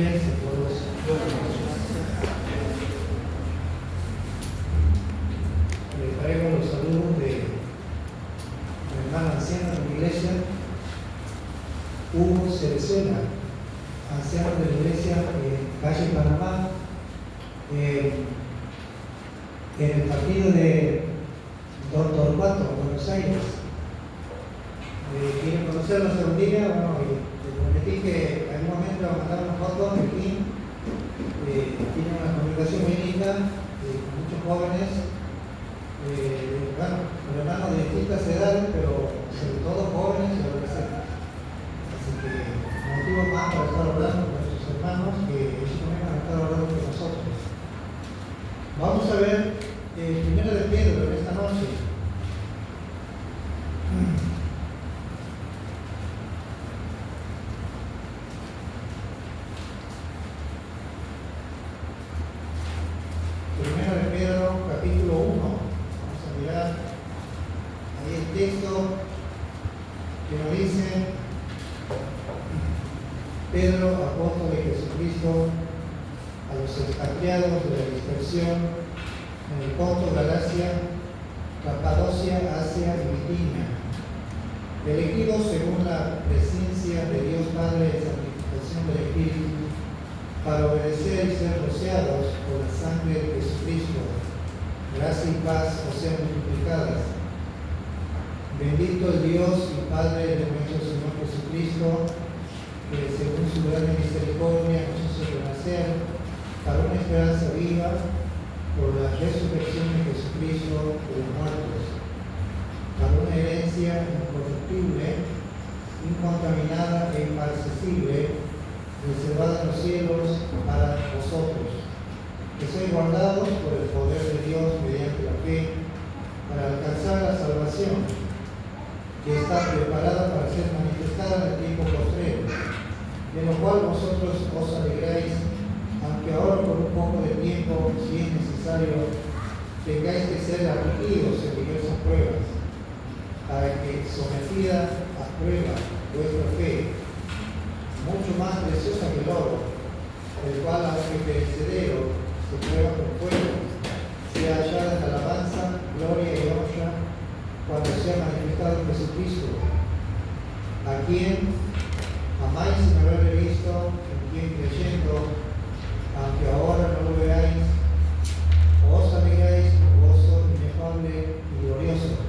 noches a todos. Les traigo los saludos de la hermana anciana de la iglesia, Hugo Cerezuela, anciano de la iglesia calle Panamá, en el partido de Don Torcuato, Buenos Aires. ¿Quieren conocerlo en segunda línea? Bueno, les prometí que en algún momento vamos a mandar una foto de aquí. Tiene una congregación muy linda, con muchos jóvenes, con hermanos de distintas edades, pero sobre todo jóvenes y adolescentes. Así que motivo más para estar hablando con nuestros hermanos, que ellos también van a estar hablando con nosotros. Vamos a ver primero de Pedro en esta noche. Primero de Pedro, capítulo 1. Vamos a mirar ahí el texto que nos dice: Pedro, apóstol de Jesucristo, a los expatriados de la dispersión en el Ponto, Galacia, Capadocia, Asia y Bitinia, elegidos según la presencia de Dios Padre en santificación del Espíritu, para obedecer y ser rociados por la sangre de Jesucristo. Gracia y paz os sean multiplicadas. Bendito el Dios y Padre de nuestro Señor Jesucristo, que según su gran misericordia nos hizo renacer para una esperanza viva por la resurrección de Jesucristo de los muertos, para una herencia incorruptible, incontaminada e inmarcesible, reservada en los cielos para vosotros, que sois guardados por el poder de Dios mediante la fe, para alcanzar la salvación, que está preparada para ser manifestada en el tiempo postrero, de lo cual vosotros os alegráis, aunque ahora por un poco de tiempo, si es necesario, tengáis que ser afligidos en diversas pruebas, para que, sometida a prueba vuestra fe, mucho más preciosa que el oro, el cual, aunque perecedero, se prueba con fuego, sea hallada en alabanza, gloria y honra, cuando sea manifestado Jesucristo, a quien amáis sin haberle visto, en quien creyendo, aunque ahora no lo veáis, os alegráis con gozo inefable y glorioso,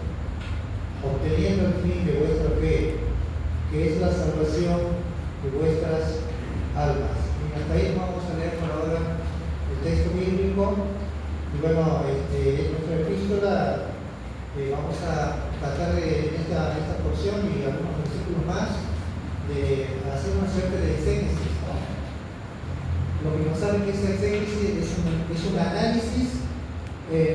obteniendo el fin de vuestra fe, que es la salvación de vuestras almas. Y hasta ahí vamos a leer por ahora el texto bíblico. Y bueno, nuestra epístola, vamos a tratar de en esta porción y algunos versículos más de hacer una suerte de exégesis, ¿no? Lo que nos sabe que esa exégesis es un análisis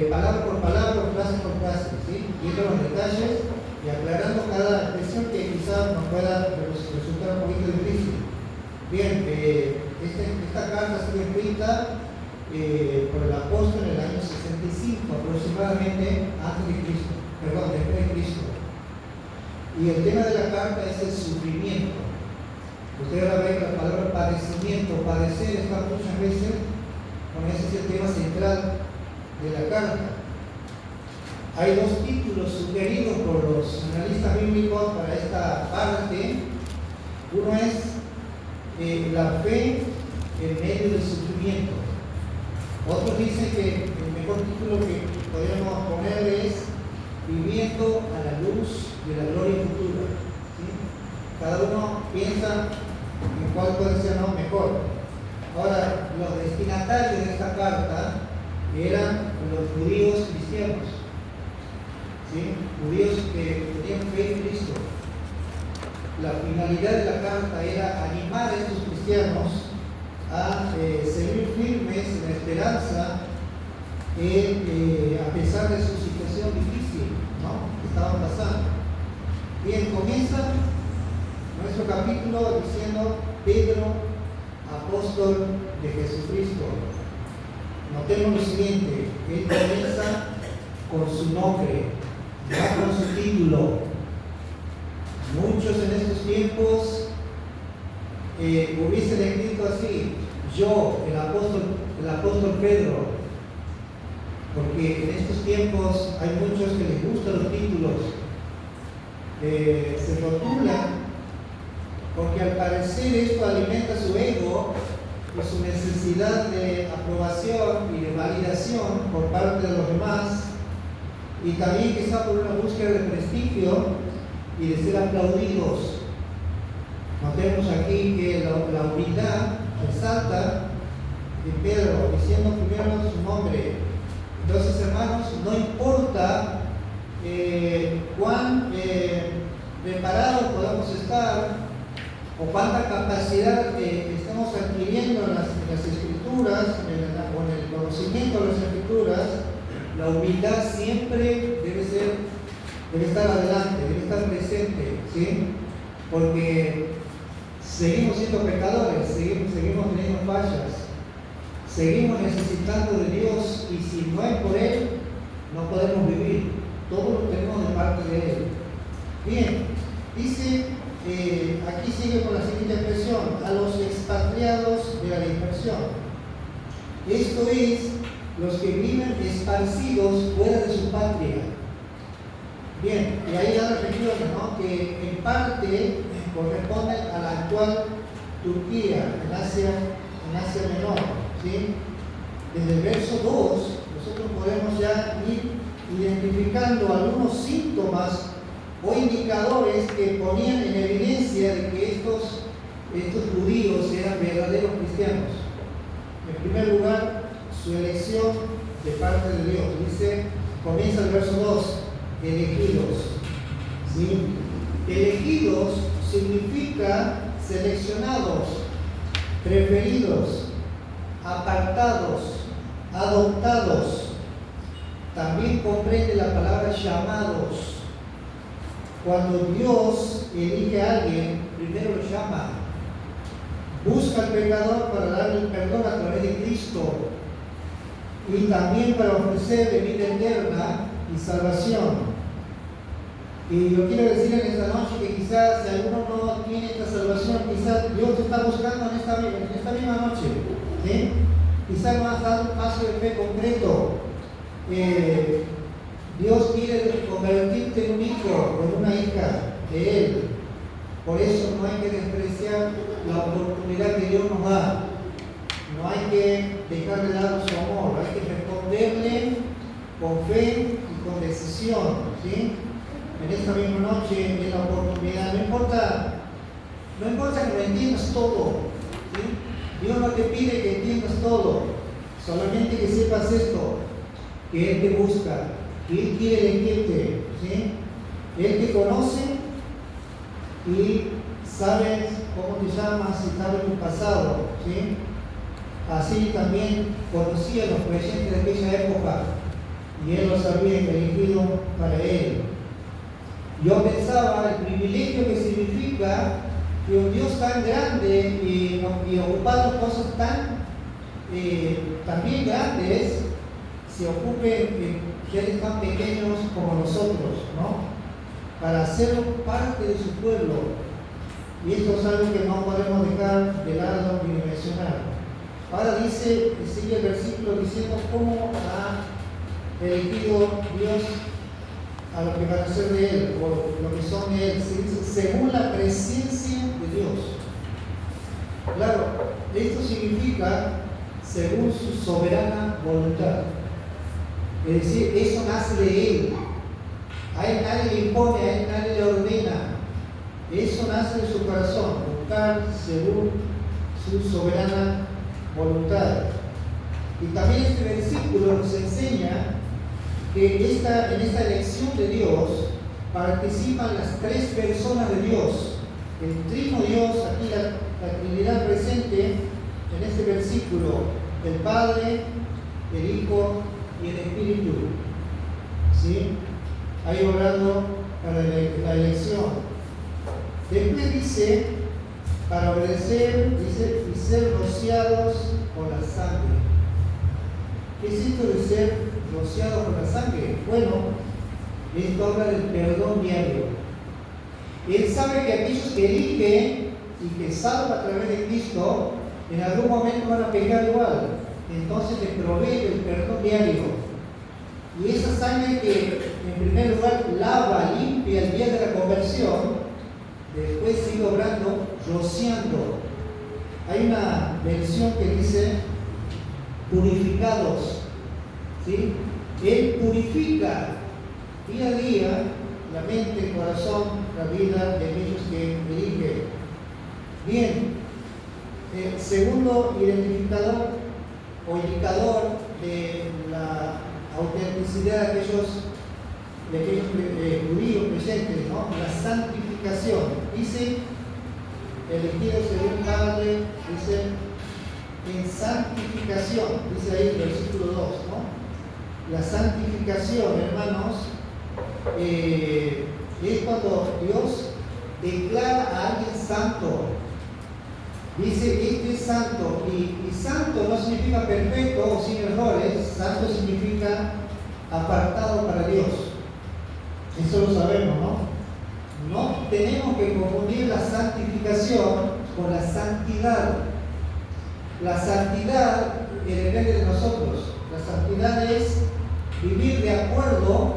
palabra por palabra, frase por frase, ¿sí? Viendo los detalles y aclarando cada expresión que quizás nos pueda resultar un poquito difícil. Bien, esta carta ha sido escrita por el apóstol en el año 65 aproximadamente después de Cristo. Y el tema de la carta es el sufrimiento. Usted ahora ve la palabra padecimiento, padecer está muchas veces, ese es el tema central de la carta. Hay dos títulos sugeridos por los analistas bíblicos para esta parte. Uno es la fe en medio del sufrimiento. Otros dicen que el mejor título que podríamos ponerle es viviendo a la luz de la gloria futura. ¿Sí? Cada uno piensa en cuál puede ser mejor. Ahora, los destinatarios de esta carta eran los judíos cristianos. ¿Sí? Judíos que tenían fe en Cristo. La finalidad de la carta era animar a estos cristianos a seguir firmes en la esperanza a pesar de su situación difícil, ¿no?, que estaban pasando. Bien, comienza nuestro capítulo diciendo: Pedro, apóstol de Jesucristo. Notemos lo siguiente: él comienza con su nombre, no con su título. Muchos en estos tiempos hubiesen escrito así: yo, el apóstol Pedro, porque en estos tiempos hay muchos que les gustan los títulos, se rotulan, porque al parecer esto alimenta su ego y su necesidad de aprobación y de validación por parte de los demás, y también quizá por una búsqueda de prestigio y de ser aplaudidos. Notemos aquí que la humildad resalta de Pedro, diciendo primero su nombre. Entonces, hermanos, no importa cuán preparados podamos estar o cuánta capacidad estamos adquiriendo en las Escrituras o en el conocimiento de las Escrituras, la humildad siempre debe estar adelante, debe estar presente, ¿sí? Porque seguimos siendo pecadores, seguimos teniendo fallas, seguimos necesitando de Dios, y si no es por Él, no podemos vivir. Todo lo tenemos de parte de Él. Bien, dice, aquí sigue con la siguiente expresión: a los expatriados de la dispersión. Esto es, los que viven esparcidos fuera de su patria. Bien, y ahí da la región, ¿no?, que en parte corresponde a la actual Turquía, en Asia Menor, ¿sí? Desde el verso 2, nosotros podemos ya ir identificando algunos síntomas o indicadores que ponían en evidencia de que estos judíos eran verdaderos cristianos. En primer lugar, su elección de parte de Dios. Dice, comienza el verso 2, elegidos. ¿Sí? Elegidos significa seleccionados, preferidos, apartados, adoptados. También comprende la palabra llamados. Cuando Dios elige a alguien, primero lo llama. Busca al pecador para darle el perdón a través de Cristo, y también para ofrecerle vida eterna y salvación. Y yo quiero decir en esta noche que quizás si alguno no tiene esta salvación, quizás Dios te está buscando en esta misma noche, ¿sí? Quizás no has dado un paso de fe concreto. Dios quiere convertirte en un hijo o en una hija de Él. Por eso no hay que despreciar la oportunidad que Dios nos da. No hay que dejar de lado su amor, hay que responderle con fe y con decisión, ¿sí? En esta misma noche es la oportunidad. No importa que lo entiendas todo, ¿sí? Dios no te pide que entiendas todo, solamente que sepas esto, que Él te busca, que Él quiere elegirte, ¿sí? Él te conoce y sabe cómo te llamas y sabe tu pasado, ¿sí? Así también conocía a los creyentes de aquella época y Él los había elegido para Él. Yo pensaba el privilegio que significa que un Dios tan grande y ocupando cosas también grandes se ocupe de seres tan pequeños como nosotros, ¿no? Para ser parte de su pueblo. Y esto es algo que no podemos dejar de lado ni de mencionar. Ahora sigue el versículo diciendo cómo ha elegido Dios a los que van a ser de Él, o lo que son de Él. Se dice, según la presencia de Dios. Claro, esto significa según su soberana voluntad. Es decir, eso nace de Él. A Él nadie le impone, a Él nadie le ordena. Eso nace de su corazón, buscar según su soberana voluntad. Y también este versículo nos enseña que en esta elección de Dios participan las tres personas de Dios. El trino Dios, aquí la Trinidad presente en este versículo, el Padre, el Hijo y el Espíritu. ¿Sí? Ahí orando para la elección. Después dice, para obedecer, dice, y ser rociados con la sangre. ¿Qué es esto de ser rociados con la sangre? Bueno, esto habla del perdón diario. Él sabe que aquellos que eligen y que salvan a través de Cristo en algún momento van a pecar igual. Entonces les provee el perdón diario. Y esa sangre que en primer lugar lava, limpia el día de la conversión, después sigue obrando, rociando. Hay una versión que dice purificados, ¿sí? Él purifica día a día la mente, el corazón, la vida de aquellos que eligen. Bien, el segundo identificador o indicador de la autenticidad de aquellos judíos presentes, ¿no? La santificación. Dice, elegido según Padre, dice, en santificación, dice ahí el versículo 2, ¿no? La santificación, hermanos, es cuando Dios declara a alguien santo. Dice, este es santo, y santo no significa perfecto o sin errores, santo significa apartado para Dios. Eso lo sabemos, ¿no? No tenemos que confundir la santificación con la santidad. La santidad depende de nosotros. La santidad es vivir de acuerdo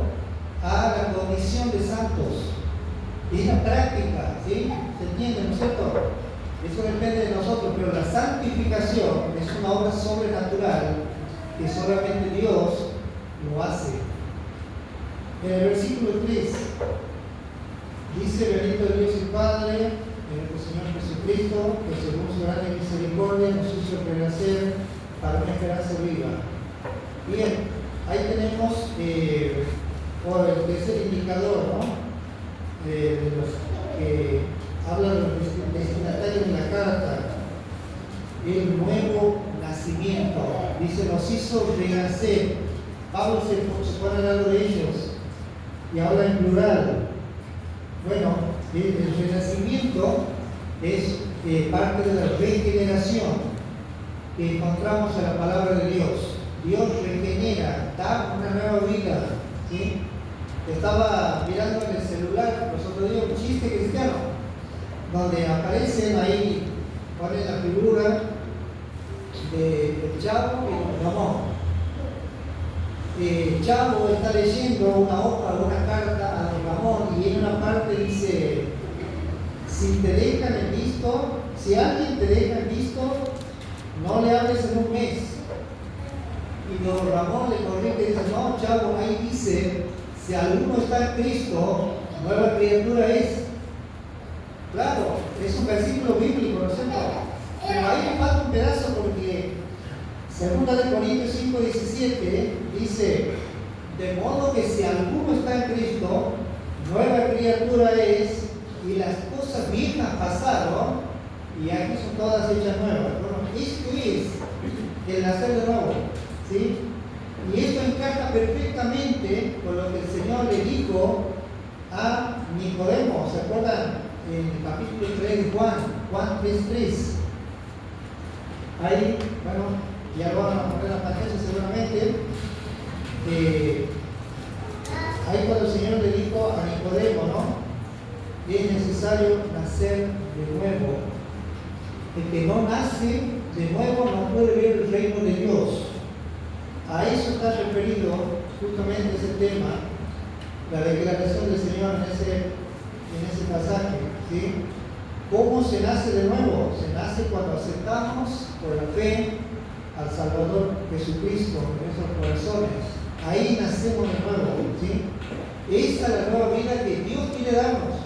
a la condición de santos. Es la práctica, ¿sí? ¿Se entiende, no es cierto? Eso depende de nosotros, pero la santificación es una obra sobrenatural que solamente Dios lo hace. En el versículo 3 dice: bendito Dios y Padre de nuestro Señor Jesucristo, que según su grande misericordia nos hizo renacer para una esperanza viva. Bien, ahí tenemos el tercer indicador, ¿no? De los que hablan de los destinatarios de la carta, el nuevo nacimiento. Dice, nos hizo renacer. Pablo se pone al lado de ellos y habla en plural. Bueno, el renacimiento es parte de la regeneración que encontramos en la palabra de Dios. Dios regenera, da una nueva vida, ¿sí? Estaba mirando en el celular los otros días un chiste cristiano, donde aparecen ahí, ponen la figura del Chavo y don Ramón. Chavo está leyendo una hoja, una carta a don Ramón, y en una parte dice: si te dejan en visto, si alguien te deja en visto, no le hables en un mes. Y don Ramón le corrige y dice: no, Chavo, ahí dice, si alguno está en Cristo, nueva criatura es. Claro, es un versículo bíblico, ¿no es cierto? Pero ahí me falta un pedazo, porque 2 Corintios 5:17 dice: de modo que si alguno está en Cristo, nueva criatura es, y las cosas viejas pasaron, y aquí son todas hechas nuevas. Bueno, esto es el nacer de nuevo, ¿sí? Y esto encaja perfectamente con lo que el Señor le dijo a Nicodemo. ¿Se acuerdan? En el capítulo 3 de Juan 3:3. Ahí, bueno, ya lo van a poner en la pantalla seguramente. Ahí cuando el Señor le dijo a Nicodemo, ¿no? Es necesario nacer de nuevo. El que no nace de nuevo no puede ver el reino de Dios. A eso está referido justamente ese tema, la declaración del Señor en ese pasaje, ¿sí? ¿Cómo se nace de nuevo? Se nace cuando aceptamos por la fe al Salvador Jesucristo en nuestros corazones. Ahí nacemos de nuevo, ¿sí? Esa es la nueva vida que Dios quiere darnos.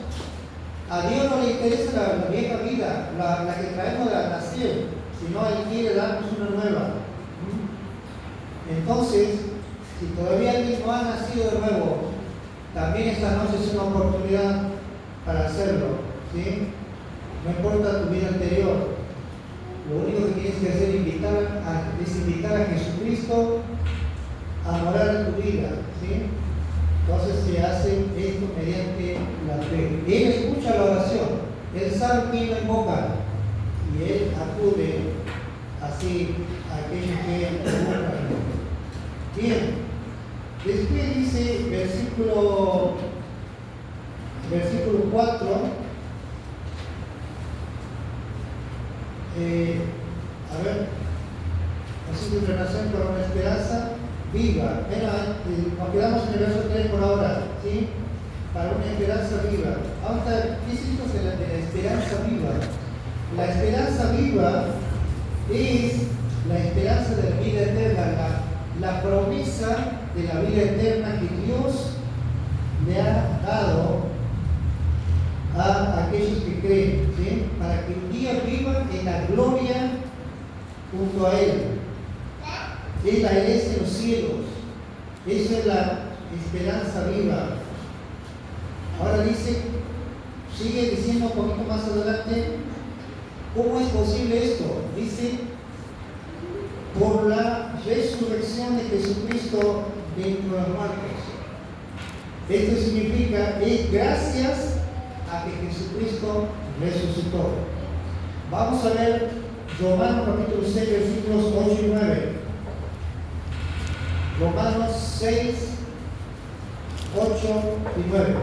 A Dios no le interesa la vieja vida, la que traemos de la nacer, sino Él quiere darnos una nueva. Entonces, si todavía alguien no ha nacido de nuevo, también esta noche es una oportunidad para hacerlo, ¿sí? No importa tu vida anterior, lo único que tienes que hacer es invitar a Jesucristo a morar en tu vida, ¿sí? Entonces se hace esto mediante la fe. Él escucha la oración, Él sabe quién lo invoca y Él acude así a aquellos que lo buscan. Bien, después dice versículo 4, A ver, así de relación con una esperanza viva. Nos quedamos en el verso 3 por ahora, ¿sí? Para una esperanza viva. Ahora, ¿qué es esto de la esperanza viva? La esperanza viva es la esperanza de la vida eterna, la promesa de la vida eterna que Dios le ha dado a aquellos que creen, ¿sí? Para que un día vivan en la gloria junto a Él. Es la herencia de los cielos. Esa es la esperanza viva. Ahora dice, sigue diciendo un poquito más adelante, ¿cómo es posible esto? Dice, por la resurrección de Jesucristo de entre los muertos. Esto significa, es gracias a que Jesucristo resucitó. Vamos a ver Romanos capítulo 6, versículos 8 y 9. Romanos 6, 8 y 9.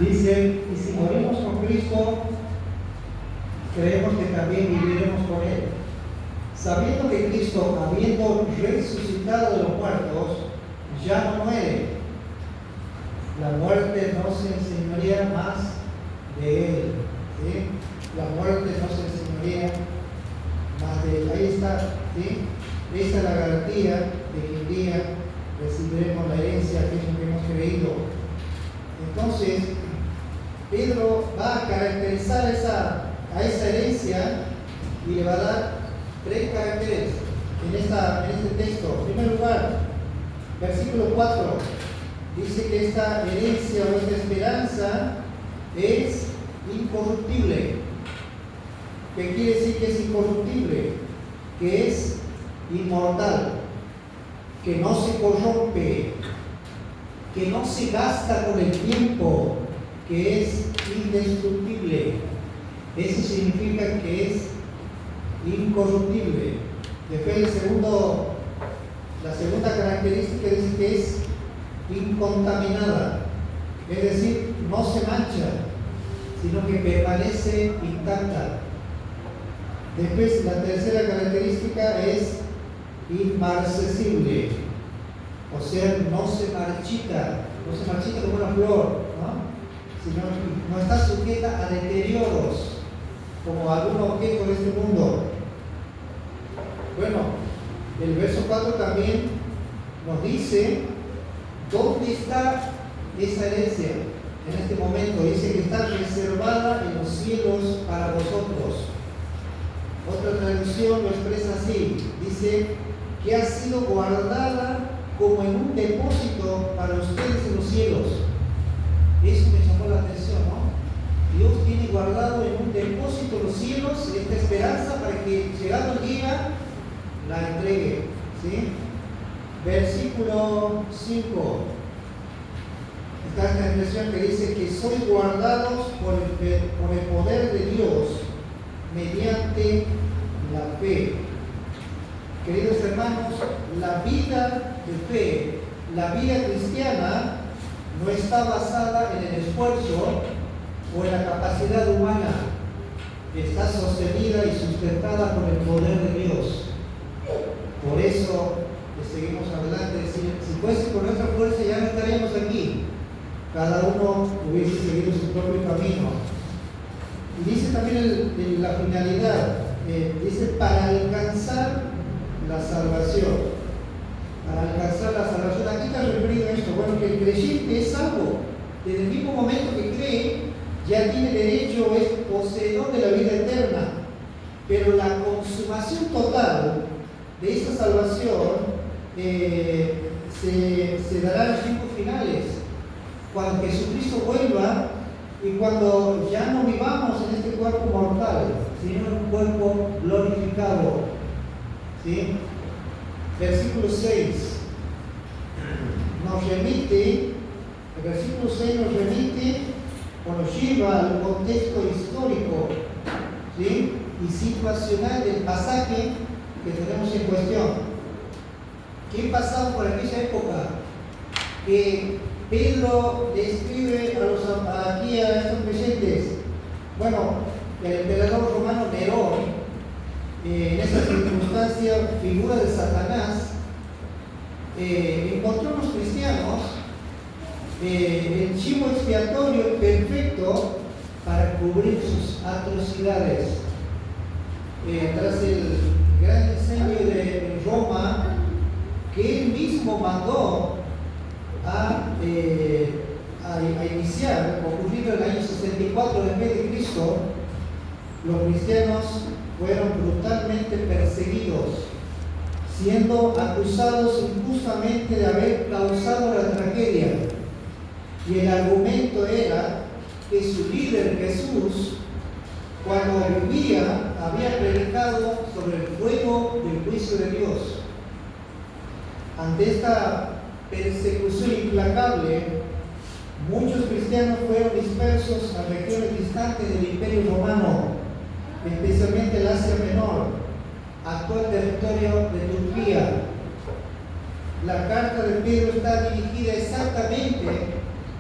Dice, y si morimos con Cristo, creemos que también viviremos con Él. Sabiendo que Cristo, habiendo resucitado de los muertos, ya no muere. La muerte no se enseñorea más de Él. ¿Sí? La muerte no se enseñorea más de Él. Ahí está. ¿Sí? Esa es la garantía de que un día recibiremos la herencia, que es lo que hemos creído. Entonces, Pedro va a caracterizar a esa herencia y le va a dar 3 caracteres en este texto. En primer lugar, versículo 4, dice que esta herencia o esta esperanza es incorruptible. ¿Qué quiere decir que es incorruptible? Que es inmortal, que no se corrompe, que no se gasta con el tiempo, que es indestructible. Eso significa que es incorruptible. Después la segunda característica dice que es incontaminada, es decir, no se mancha, sino que permanece intacta. Después la tercera característica es inmarcesible, o sea, no se marchita como una flor, ¿no? Sino no está sujeta a deterioros como algún objeto de este mundo. Bueno, el verso 4 también nos dice dónde está esa herencia en este momento. Dice que está reservada en los cielos para vosotros. Otra traducción lo expresa así, dice que ha sido guardada como en un depósito para ustedes en los cielos. Eso me llamó la atención, ¿no? Dios tiene guardado en un depósito los cielos esta esperanza para que llegado el día la entregue, ¿sí? Versículo 5. Está esta expresión que dice que sois guardados por el poder de Dios mediante la fe. Queridos hermanos, la vida de fe, la vida cristiana, no está basada en el esfuerzo o en la capacidad humana. Está sostenida y sustentada por el poder de Dios. Por eso seguimos adelante. Si fuese por nuestra fuerza ya no estaríamos aquí. Cada uno hubiese seguido su propio camino. Y dice también la finalidad, dice para alcanzar la salvación. Para alcanzar la salvación. ¿A qué está referido esto? Bueno, que el creyente es salvo. Desde el mismo momento que cree, ya tiene derecho, es poseedor de la vida eterna. Pero la consumación total de esa salvación se dará en los tiempos finales, cuando Jesucristo vuelva y cuando ya no vivamos en este cuerpo mortal, sino en un cuerpo glorificado. ¿Sí? Versículo 6 nos remite, el versículo 6 nos remite o nos lleva al contexto histórico, ¿sí? Y situacional del pasaje que tenemos en cuestión. ¿Qué pasaba por aquella época? que Pedro le escribe aquí a estos creyentes. Bueno, el emperador romano Nerón, en esa circunstancia, figura de Satanás, encontró a los cristianos el chivo expiatorio perfecto para cubrir sus atrocidades. Tras el gran incendio de Roma, que él mismo mandó a iniciar, ocurrido en el año 64 después de Cristo, los cristianos fueron brutalmente perseguidos, siendo acusados injustamente de haber causado la tragedia. Y el argumento era que su líder Jesús, cuando vivía, había predicado sobre el fuego del juicio de Dios. Ante esta persecución implacable, muchos cristianos fueron dispersos a regiones distantes del Imperio Romano, especialmente el Asia Menor, actual territorio de Turquía. La carta de Pedro está dirigida exactamente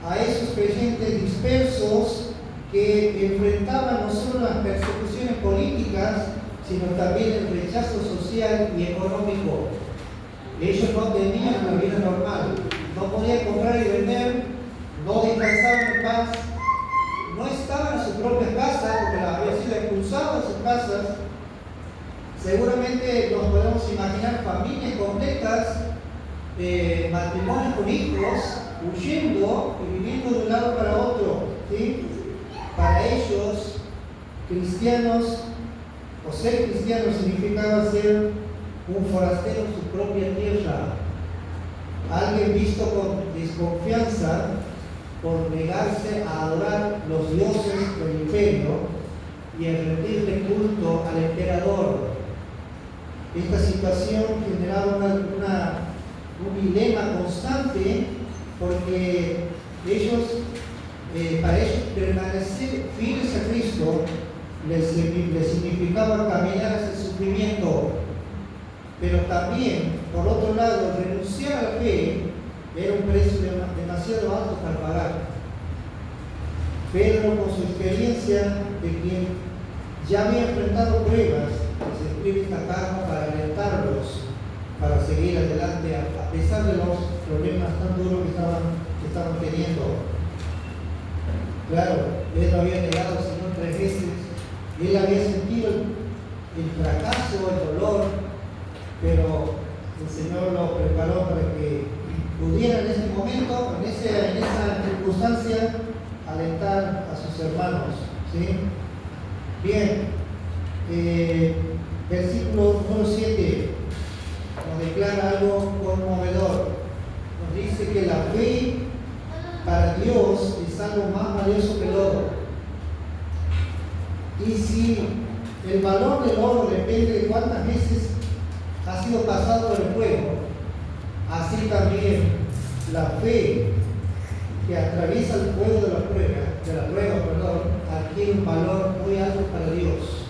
a esos creyentes dispersos que enfrentaban no solo las persecuciones políticas, sino también el rechazo social y económico. Ellos no tenían una vida normal, no podían comprar y vender, no descansaban en paz, no estaban en sus propias casas porque habían sido expulsados de sus casas. Seguramente nos podemos imaginar familias completas, matrimonios con hijos, huyendo y viviendo de un lado para otro, ¿sí? Para ellos, cristianos, o ser cristiano significaba ser un forastero en su propia tierra, alguien visto con desconfianza por negarse a adorar los dioses del imperio y a rendirle culto al emperador. Esta situación generaba un dilema constante, porque para ellos permanecer fieles a Cristo les significaba caminar hacia el sufrimiento, pero también, por otro lado, renunciar a la fe era un precio demasiado alto para pagar. Pedro, con su experiencia de quien ya había enfrentado pruebas, les escribe esta carta para alentarlos para seguir adelante a pesar de los problemas tan duros que estaban teniendo. Claro, él lo había negado al Señor 3 veces, él había sentido el fracaso, el dolor, pero el Señor lo preparó para que pudiera en ese momento, en esa circunstancia, alentar a sus hermanos, ¿sí? Bien, versículo número 7 nos declara algo conmovedor. Nos dice que la fe para Dios es algo más valioso que el oro. Y si el valor del oro depende de cuántas veces ha sido pasado por el fuego, así también la fe que atraviesa el fuego de la prueba, adquiere un valor muy alto para Dios.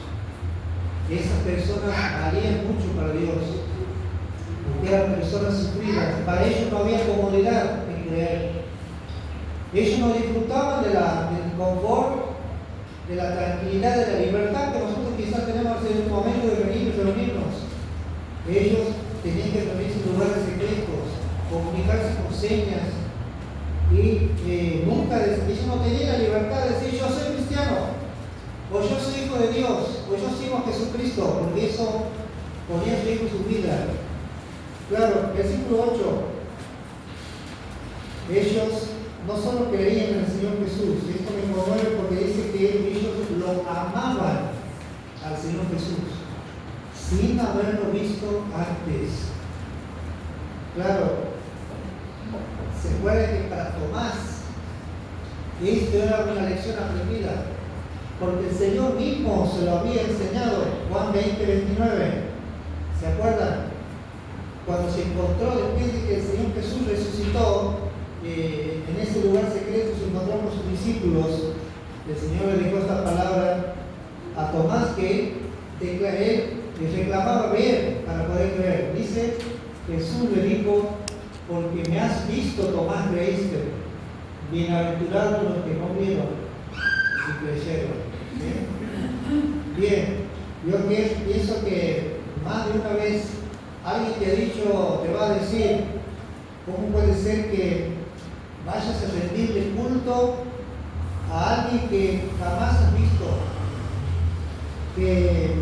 Esas personas valían mucho para Dios, porque eran personas sufridas. Para ellos no había comodidad en creer. Ellos no disfrutaban del confort, de la tranquilidad, de la libertad que nosotros quizás tenemos en un momento de venir y reunirnos. Ellos tenían que reunirse en lugares secretos, comunicarse con señas, y ellos no tenían la libertad de decir yo soy cristiano, o yo soy hijo de Dios, o yo sigo a Jesucristo, porque eso ponía en riesgo su vida. Claro, versículo 8. Ellos no solo creían en el Señor Jesús, esto me conmueve porque dice que ellos lo amaban al Señor Jesús, sin haberlo visto antes. Claro, se acuerda que para Tomás esto era una lección aprendida, porque el Señor mismo se lo había enseñado. Juan 20:29, ¿se acuerdan? Cuando se encontró después de que el Señor Jesús resucitó, en ese lugar secreto se encontró con sus discípulos, el Señor le dijo esta palabra a Tomás que le reclamaba ver para poder creer. Dice, Jesús le dijo, porque me has visto, Tomás, creíste. Bienaventurados los que no vieron y creyeron. Bien, yo pienso que más de una vez alguien te ha dicho, te va a decir, ¿cómo puede ser que vayas a rendirle culto a alguien que jamás has visto? Que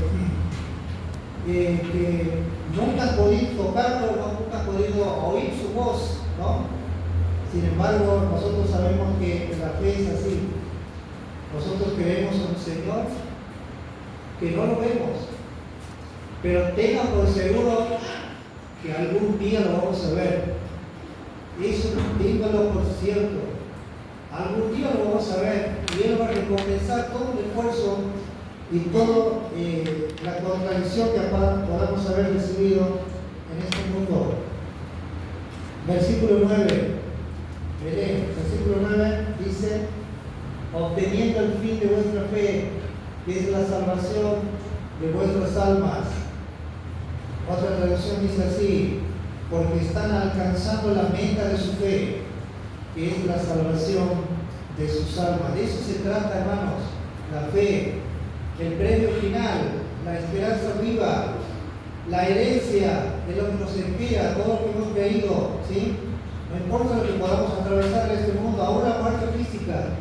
nunca has podido tocarlo, nunca has podido oír su voz, ¿no? Sin embargo, nosotros sabemos que la fe es así. Nosotros creemos en un Señor que no lo vemos, pero tengan por seguro que algún día lo vamos a ver. Eso téngalo por cierto. Algún día lo vamos a ver y Él va a recompensar todo el esfuerzo y toda la contradicción que podamos haber recibido en este mundo. Versículo 9. Veré, versículo 9 dice: obteniendo el fin de vuestra fe, que es la salvación de vuestras almas. Otra traducción dice así: porque están alcanzando la meta de su fe, que es la salvación de sus almas. De eso se trata, hermanos, la fe, el premio final, la esperanza viva, la herencia de lo que nos inspira, todo lo que hemos creído, ¿sí? No importa lo que podamos atravesar en este mundo, aún la muerte física,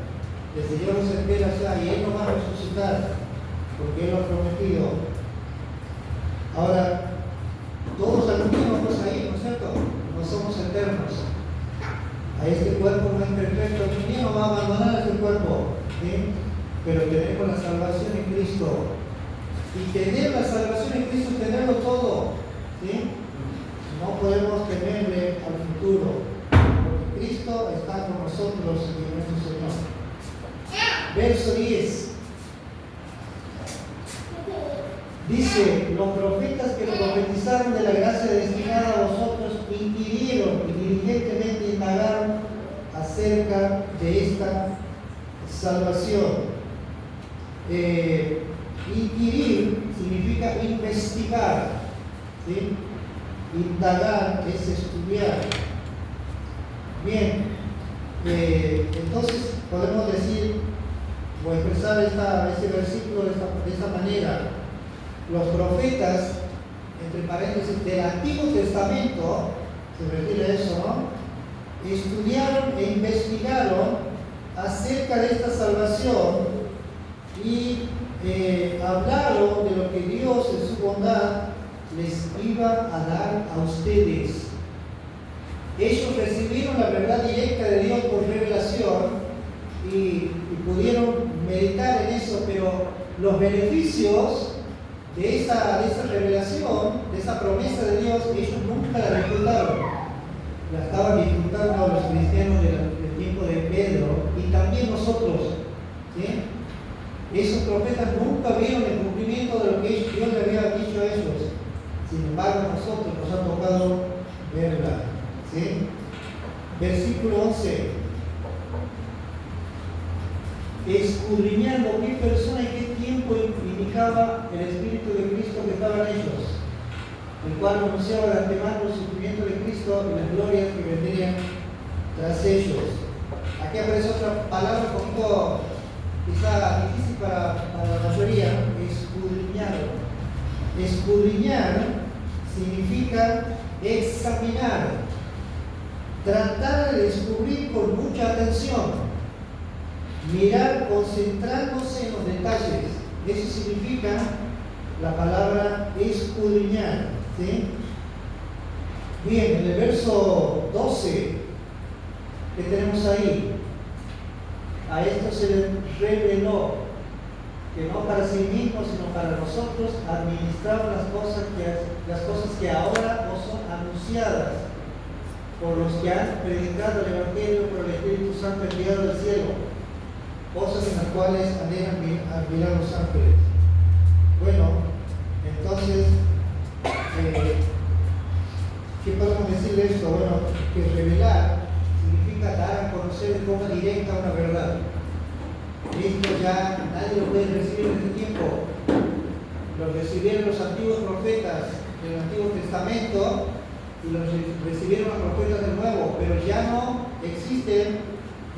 el Señor nos espera ya y Él nos va a resucitar, porque Él lo ha prometido. Ahora, todos algún día vamos a ir, ¿no es cierto? No somos eternos. A este cuerpo no es perfecto, algún día nos va a abandonar este cuerpo, ¿sí? Pero tenemos la salvación en Cristo. Y tener la salvación en Cristo es tenerlo todo, ¿sí? No podemos temerle al futuro, porque Cristo está con nosotros y nuestro Señor. Verso 10. Dice: los profetas que profetizaron de la gracia destinada a vosotros inquirieron y diligentemente indagaron acerca de esta salvación. Inquirir significa investigar, ¿sí? Indagar es estudiar. Bien, entonces podemos decir o expresar este versículo de esta manera: los profetas, entre paréntesis, del Antiguo Testamento, se refiere a eso, ¿no? Estudiaron e investigaron acerca de esta salvación y hablaron de lo que Dios en su bondad les iba a dar a ustedes. Ellos recibieron la verdad directa de Dios por revelación y pudieron meditar en eso, pero los beneficios de esa revelación, de esa promesa de Dios, ellos nunca la disfrutaron. La estaban disfrutando los cristianos del tiempo de Pedro y también nosotros, ¿sí? Esos profetas nunca vieron el cumplimiento de lo que Dios le había dicho a ellos. Sin embargo, a nosotros nos ha tocado verla, ¿sí? Versículo 11. Escudriñando qué persona y qué tiempo indicaba el Espíritu de Cristo que estaba en ellos, el cual anunciaba de antemano el sufrimiento de Cristo y las glorias que vendrían tras ellos. Aquí aparece otra palabra un poquito quizá difícil para la mayoría: escudriñar. Escudriñar significa examinar, tratar de descubrir con mucha atención, mirar concentrándose en los detalles. Eso significa la palabra escudriñar, ¿sí? Bien, en el verso 12 que tenemos ahí, a esto se le reveló que no para sí mismos, sino para nosotros, administraban las cosas que ahora os son anunciadas por los que han predicado el Evangelio por el Espíritu Santo enviado del cielo, cosas en las cuales anhelan admirar los ángeles. Bueno, entonces, ¿qué podemos decir de esto? Bueno, que revelar significa dar a conocer de forma directa una verdad. Esto ya nadie lo puede recibir en este tiempo. Lo recibieron los antiguos profetas del Antiguo Testamento y los recibieron la profeta de nuevo, pero ya no existen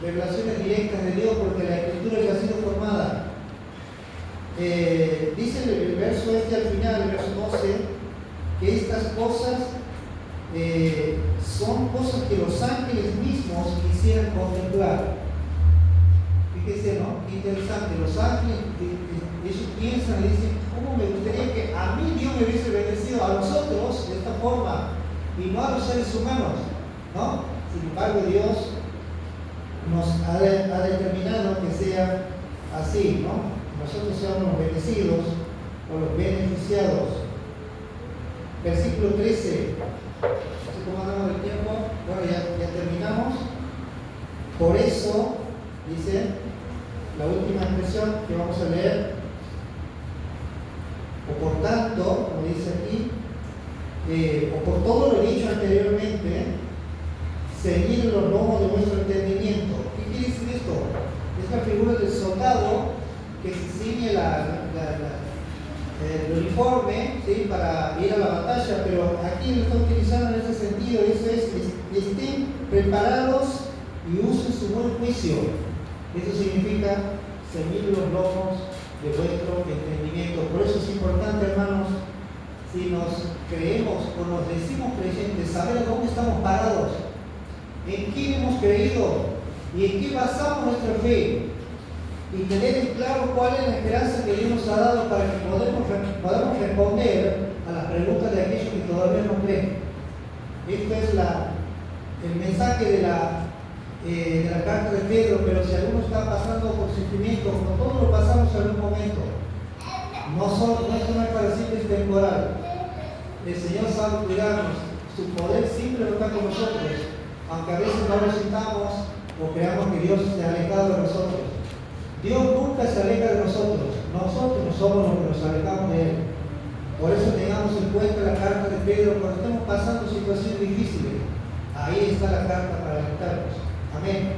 revelaciones directas de Dios porque la escritura ya ha sido formada. Dice el verso al final, el verso 12, que estas cosas son cosas que los ángeles mismos quisieran contemplar. Fíjese, ¿no? Qué interesante. Los ángeles, ellos piensan y dicen, ¿cómo me gustaría que a mí Dios me hubiese bendecido a nosotros de esta forma y no a los seres humanos? ¿No? Sin embargo, Dios nos ha determinado que sea así, ¿no? Nosotros seamos los bendecidos o los beneficiados. Versículo 13. ¿Cómo andamos el tiempo? Bueno, ya terminamos. Por eso, dice la última expresión que vamos a leer, o por tanto, como dice aquí, o por todo lo dicho anteriormente, ceñid los lomos de vuestro entendimiento. ¿Qué quiere decir esto? Es la figura del soldado que se ciñe el uniforme, ¿sí?, para ir a la batalla, pero aquí lo está utilizando en ese sentido. Eso es, estén preparados y usen su buen juicio. Eso significa ceñir los lomos de vuestro entendimiento. Por eso es importante, hermanos, si nos creemos o nos decimos creyentes, saber a dónde estamos parados, en quién hemos creído y en qué basamos nuestra fe, y tener en claro cuál es la esperanza que Dios nos ha dado para que podamos responder a las preguntas de aquellos que todavía no creen. Esto es el mensaje de la carta de Pedro. Pero si alguno está pasando por sufrimiento, como todos lo pasamos en algún momento, no es para siempre, es temporal. El Señor sabe cuidarnos, su poder siempre está con nosotros, aunque a veces no lo sintamos o creamos que Dios se ha alejado de nosotros. Dios nunca se aleja de nosotros somos los que nos alejamos de Él. Por eso tengamos en cuenta la carta de Pedro cuando estemos pasando situaciones difíciles. Ahí está la carta para alentarnos. Amén.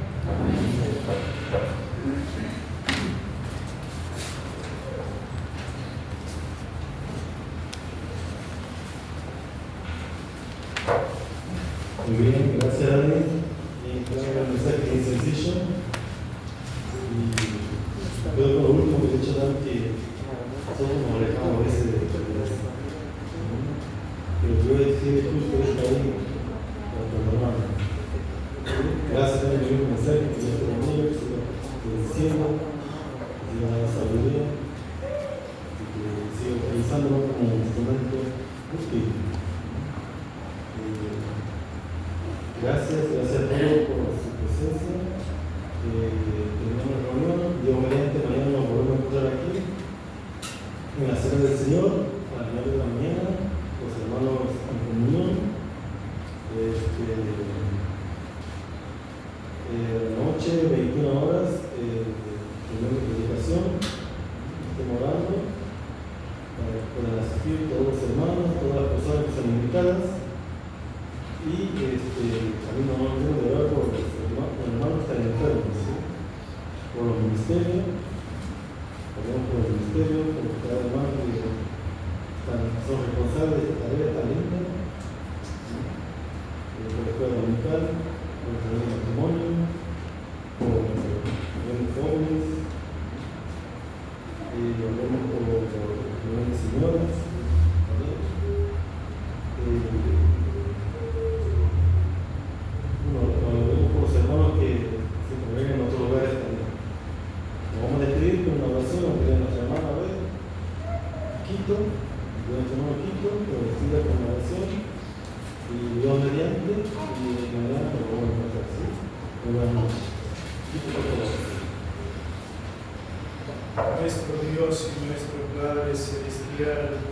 Muy bien, gracias a Dani. Claro, el mensaje es sencillo. Y creo que lo último que he dicho Dan, que todos nos alejamos a veces de eso. Pero yo voy a decir justo esta ahí para tu hermano. Gracias a Dani por el mensaje que yo conmigo, que sigo diciendo, que siga la sabiduría y que siga utilizándolo como un instrumento útil. Gracias a todos por su presencia. Terminamos la reunión. Dios mediante, mañana nos volvemos a encontrar aquí en la cena del Señor a las 9 de la mañana, los hermanos en comunión. La noche, 21 horas, reunión de predicación. Estemos orando para que puedan asistir todos los hermanos, todas las personas que están invitadas. Y también nos vamos a orar por los hermanos que están enfermos, ¿sí? Por los ministerios, oramos por el ministerio, por cada hermano que son responsables de esta tarea tan linda, ¿sí? Por la escuela dominical, por el matrimonio, por los jóvenes, oramos por las señoras, por los hermanos que se congregan en otros lugares también. Nos vamos a despedir con una oración de nuestra hermana Quito, de nuestro hermano Quito, que nos siga con la oración, y Dios mediante, y mañana nos vamos a encontrar así. Buenas noches. Quito, por favor. Nuestro Dios y nuestro Padre Celestial,